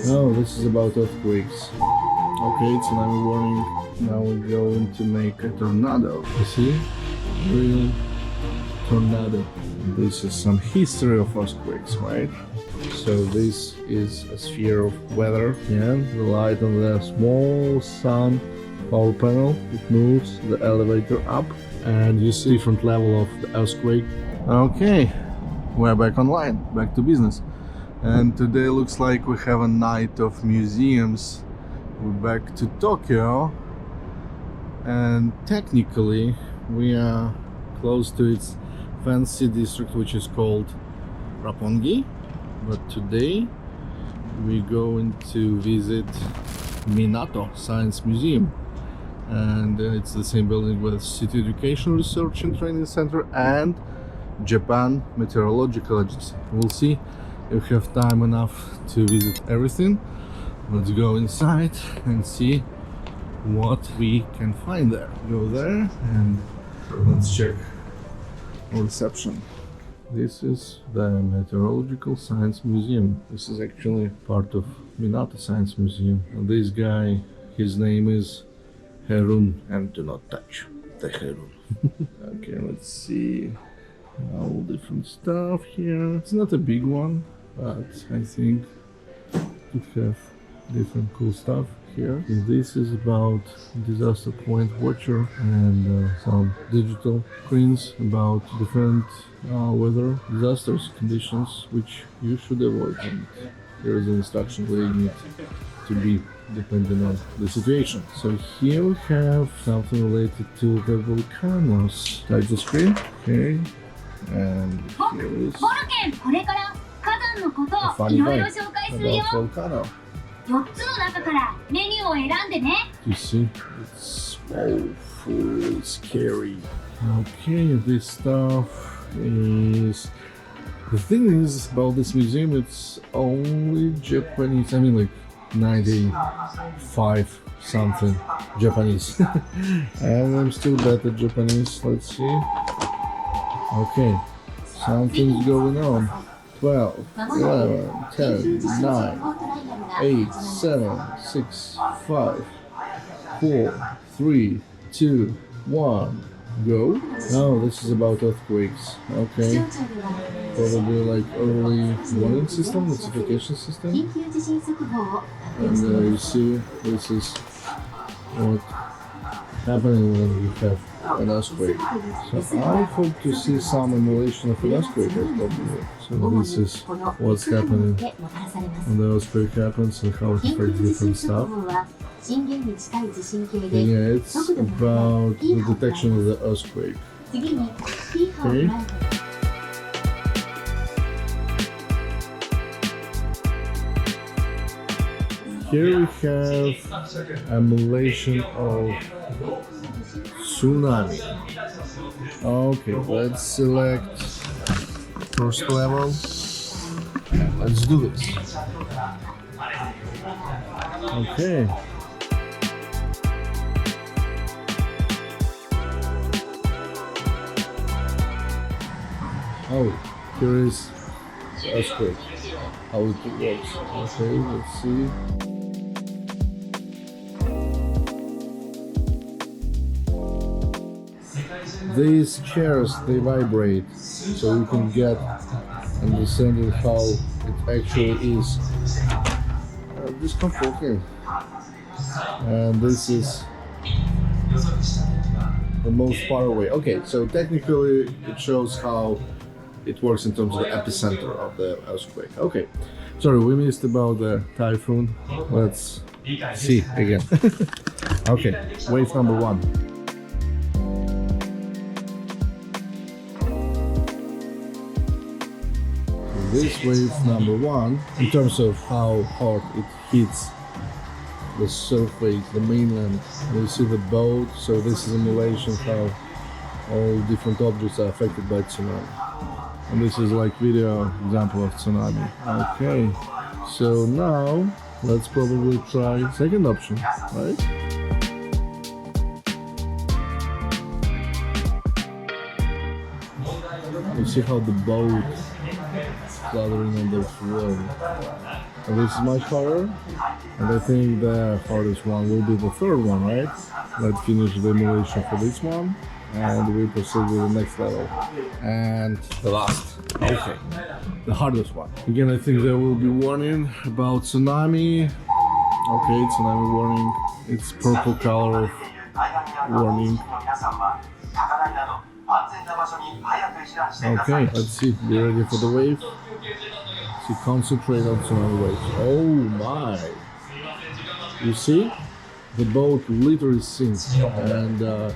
Oh, this is about earthquakes. Okay, tsunami warning. Now we're going to make a tornado. You see? Real tornado. This is some history of earthquakes, right? So this is a sphere of weather. Yeah, the light on the small sun power panel. It moves the elevator up, and you see different level of the earthquake. Okay, we're back online, back to business. And today looks like we have a night of museums. We're back to Tokyo, and technically we are close to its fancy district, which is called Roppongi. But today we're going to visit Minato Science Museum, and it's the same building with City Education Research and Training Center and Japan Meteorological Agency. We'll see if we have time enough to visit everything. Let's go inside and see what we can find there. Go there and let's check reception. This is the Meteorological Science Museum. This is actually part of Minato Science Museum. And this guy, his name is Herun, and do not touch the Herun. Okay, let's see. All different stuff here. It's not a big one, but I think it could have different cool stuff here. This is about disaster point watcher and some digital screens about different weather disasters conditions which you should avoid, and there is an instruction where you need to be depending on the situation. So here we have something related to the volcanoes. Title screen, okay, and here is a funny fact about volcano. You see, it's awfully scary. Okay, this stuff is... The thing is about this museum, it's only Japanese, I mean like 95 something Japanese. And I'm still bad at Japanese, let's see. Okay, something's going on. 12, 11, 10, 9, 8, 7, 6, 5, 4, 3, 2, 1, go. Oh, this is about earthquakes. Okay. Probably like early warning system, notification system. And you see, this is what happening when you have an earthquake. So I hope to see some emulation of an earthquake probably. So this is what's happening when the earthquake happens and how it affects different stuff. And yeah, it's about the detection of the earthquake. Okay. Here we have emulation of tsunami. Okay, let's select first level. Let's do this. Okay. Oh, here is earthquake. How it works. Okay, let's see. These chairs, they vibrate, so you can get understanding how it actually is. Discomforting. And this is the most far away. Okay, so technically it shows how it works in terms of the epicenter of the earthquake. Okay, sorry, we missed about the typhoon. Let's see again. Okay, wave number 1. This wave number 1, in terms of how hard it hits the surface, the mainland, you see the boat, so this is emulation how all different objects are affected by tsunami. And this is like video example of tsunami. Okay, so now let's probably try second option, right? You see how the boat fluttering on the water. And this is much harder. And I think the hardest one will be the third one, right? Let's finish the emulation for this one. And we proceed with the next level. And the last. Okay. The hardest one. Again, I think there will be warning about tsunami. Okay, tsunami warning. It's purple color of warning. Okay, let's see. Be ready for the wave. So concentrate on tsunami waves. Oh my! You see? The boat literally sinks, and the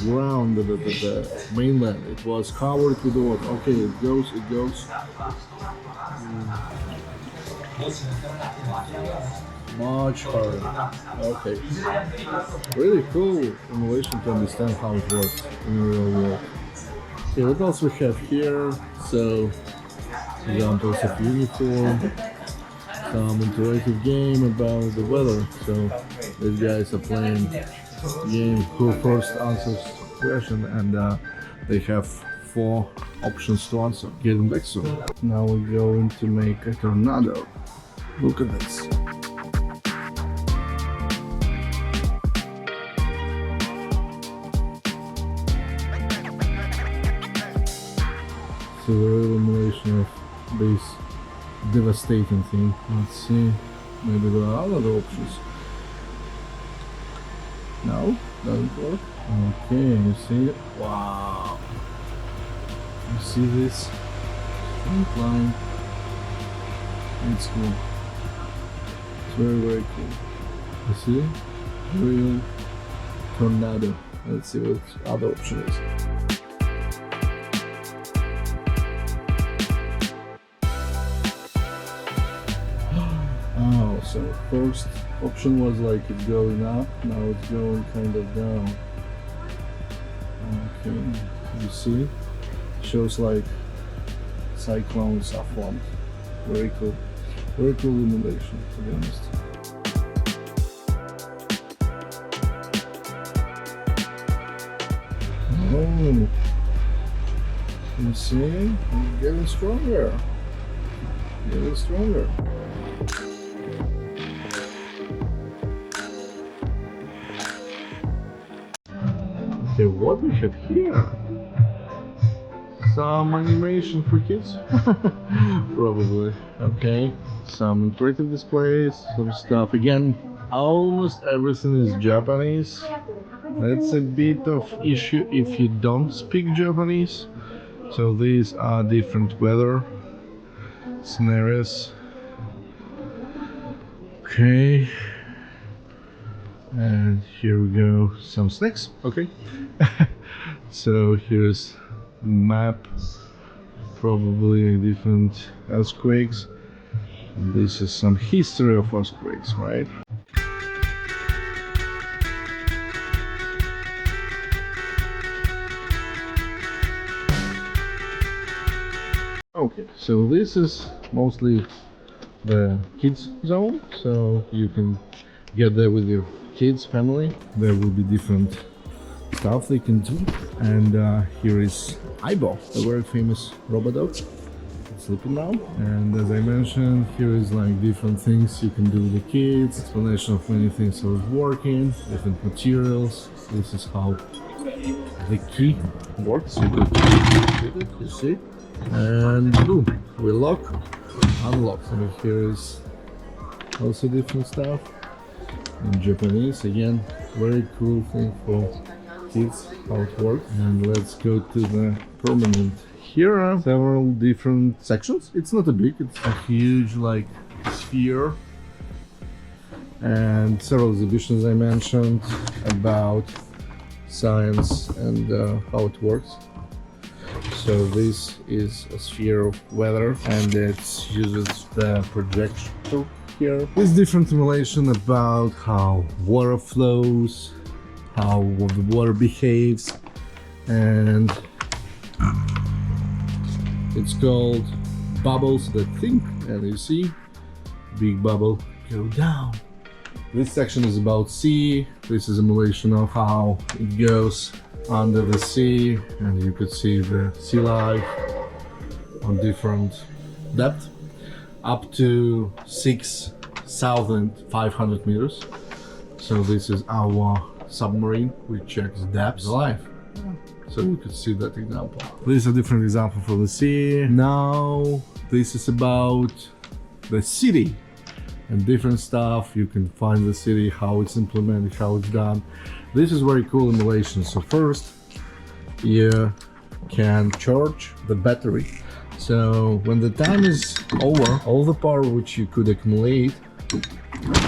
ground, the mainland, it was covered with water. Okay, it goes. Much harder. Okay. Really cool emulation to understand how it works in the real world. Okay, what else we have here? So, examples of uniform, some interactive game about the weather. So, these guys are playing a game who first answers the question, and they have 4 options to answer. Getting back soon. Now we're going to make a tornado. Look at this. So the real emulation of this devastating thing. Let's see, maybe there are other options. No, doesn't work. Okay, you see it? Wow! You see this straight line? It's cool. It's very cool. You see? Real tornado. Let's see what other option is. Oh, so first option was like it going up, now it's going kind of down. Okay, you see? Shows like cyclones are formed. Very cool emulation, to be honest. Oh, you see? It's getting stronger. Getting stronger. Okay, what we have here? Some animation for kids? Probably. Okay, some interactive displays, some stuff. Again, almost everything is Japanese. That's a bit of issue if you don't speak Japanese. So these are different weather scenarios. Okay. And here we go, some snacks. Okay. So here's map, probably different earthquakes. This is some history of earthquakes, right? Okay, so this is mostly the kids zone, so you can get there with your kids, family. There will be different stuff they can do. And here is Aibo, a very famous robot dog. It's sleeping now. And as I mentioned, here is like different things you can do with the kids, explanation of many things are working, different materials. This is how the key works. You put it, you see, and boom, we lock, unlock. And here is also different stuff in Japanese. Again, very cool thing for kids, how it works. And let's go to the permanent. Here are several different sections. It's not a big, it's a huge like sphere, and several exhibitions I mentioned about science and how it works. So this is a sphere of weather, and it uses the projector here. There's different simulation about how water flows, how the water behaves, and it's called bubbles that think. And you see, big bubble go down. This section is about sea. This is a simulation of how it goes under the sea, and you could see the sea life on different depth. up to 6,500 meters. So this is our submarine which checks depth alive. So you could see that example. This is a different example for the sea. Now this is about the city and different stuff. You can find the city, how it's implemented, how it's done. This is very cool emulation. So first you can charge the battery. So when the time is over, all the power which you could accumulate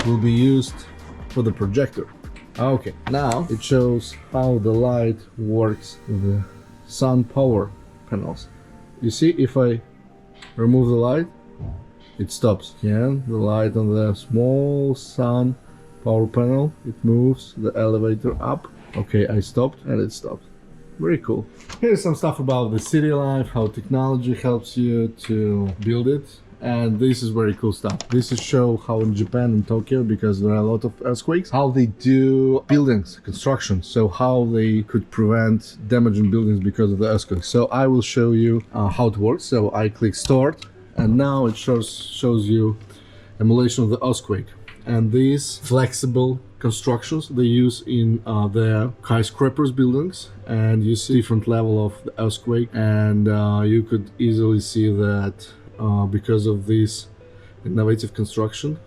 will be used for the projector. Okay, now it shows how the light works with the sun power panels. You see, if I remove the light, it stops. And the light on the small sun power panel, it moves the elevator up. Okay, I stopped and it stopped. Very cool. Here's some stuff about the city life, how technology helps you to build it. And this is very cool stuff. This is show how in Japan and Tokyo, because there are a lot of earthquakes, how they do buildings, construction. So how they could prevent damaging buildings because of the earthquake. So I will show you how it works. So I click start, and now it shows you emulation of the earthquake. And these flexible constructions they use in their skyscrapers buildings, and you see different level of the earthquake, and you could easily see that because of this innovative construction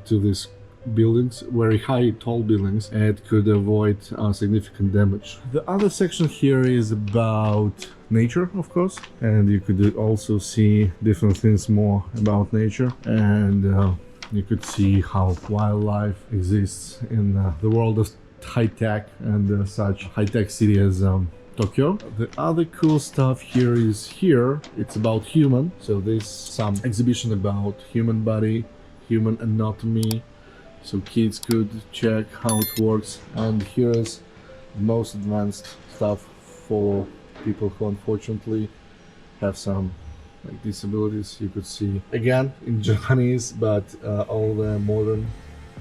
to these buildings, very high tall buildings, it could avoid significant damage. The other section here is about nature, of course, and you could also see different things more about nature, and you could see how wildlife exists in the world of high-tech and such high-tech city as Tokyo. The other cool stuff here is it's about human. So there's some exhibition about human body, human anatomy, so kids could check how it works. And here is the most advanced stuff for people who unfortunately have some like disabilities. You could see again in Japanese, but all the modern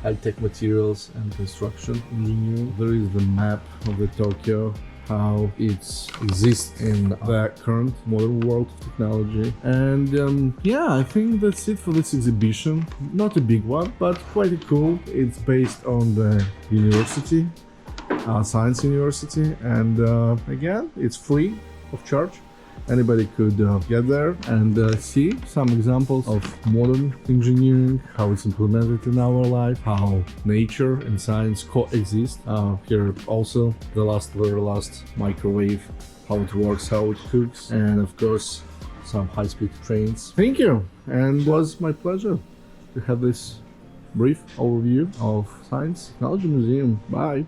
high-tech materials and construction engineering. There is the map of the Tokyo, how it exists in the current modern world of technology. And yeah, I think that's it for this exhibition. Not a big one, but quite cool. It's based on the university, science university, and again, it's free of charge. Anybody could get there and see some examples of modern engineering, how it's implemented in our life, how nature and science coexist. Here also the very last microwave, how it works, how it cooks, and of course some high-speed trains. Thank you, and it was my pleasure to have this brief overview of Science Technology Museum. Bye.